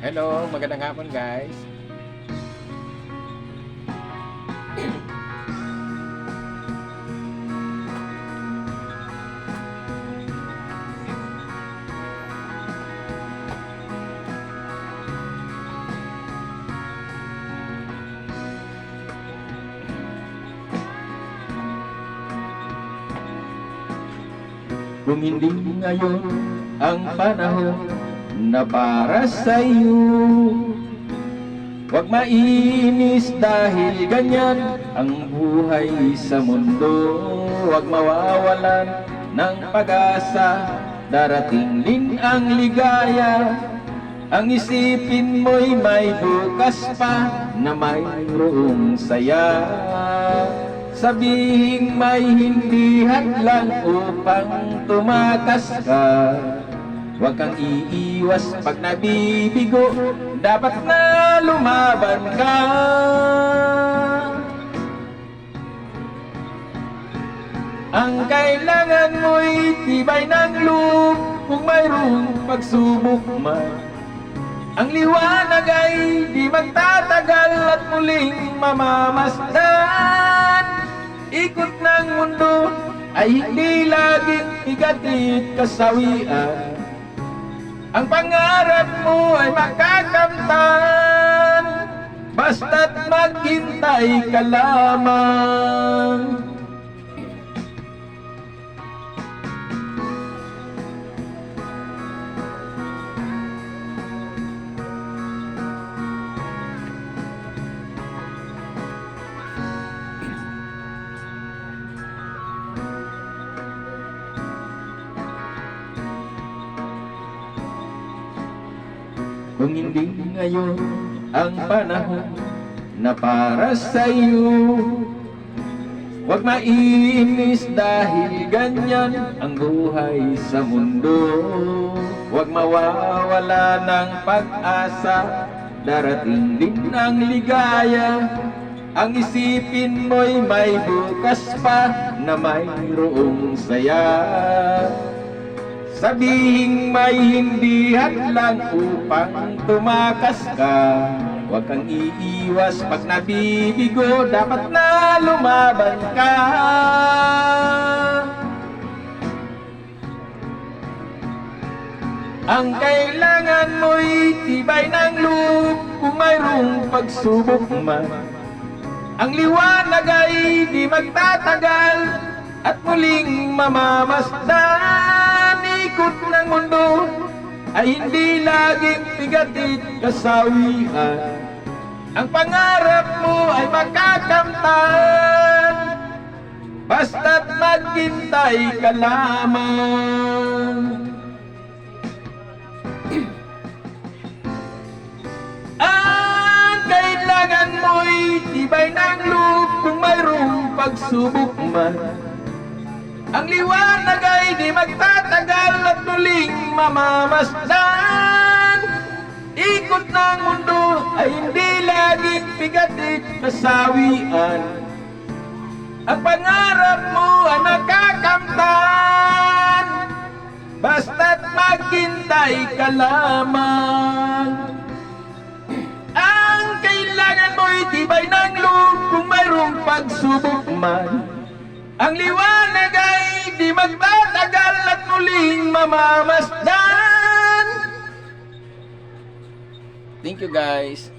Hello, magandang hapon guys. Kung hindi ngayon ang panahon na para sa'yo, huwag mainis dahil ganyan ang buhay sa mundo. Huwag mawawalan ng pag-asa, darating din ang ligaya. Ang isipin mo'y may bukas pa na mayroong saya. Sabihing may hindi hadlang upang tumakas ka. Huwag kang iiwas pag nabibigo, dapat na lumaban ka. Ang kailangan mo'y tibay ng loob kung mayroong pagsubok man. Ang liwanag ay di magtatagal at muling mamamasdan. Ikot ng mundo ay hindi laging bigatit kasawian. Ang pangarap mo ay makakamtan, basta't maghintay ka lamang. Kung hindi ngayon ang panahon na para sa'yo, huwag mainis dahil ganyan ang buhay sa mundo. Huwag mawawala ng pag-asa, darating din ang ligaya. Ang isipin mo'y may bukas pa na mayroong saya. Sabihing may hindi hadlang upang tumakas ka. Huwag kang iiwas pag nabibigo, dapat na lumaban ka. Ang kailangan mo'y tibay ng loob kung mayroong pagsubok man. Ang liwanag ay di magtatagal at muling mamamasdan. Ikot ng mundo ay hindi laging bigatit kasawian. Ang pangarap mo ay makakamtan, basta't maghintay ka lamang. Ang kailangan mo'y tibay ng loob kung mayroong pagsubok man. Ang liwanag ay di magtatagal at muling mamamasdan. Ikot ng mundo ay hindi laging bigatit kasawian. Ang pangarap mo ay makakamtan, basta't maghintay ka lamang. Ang kailangan mo'y tibay ng loob kung mayroong pagsubok man. Ang liwanag ay di magtatagal at muling mamamasdan. Thank you guys.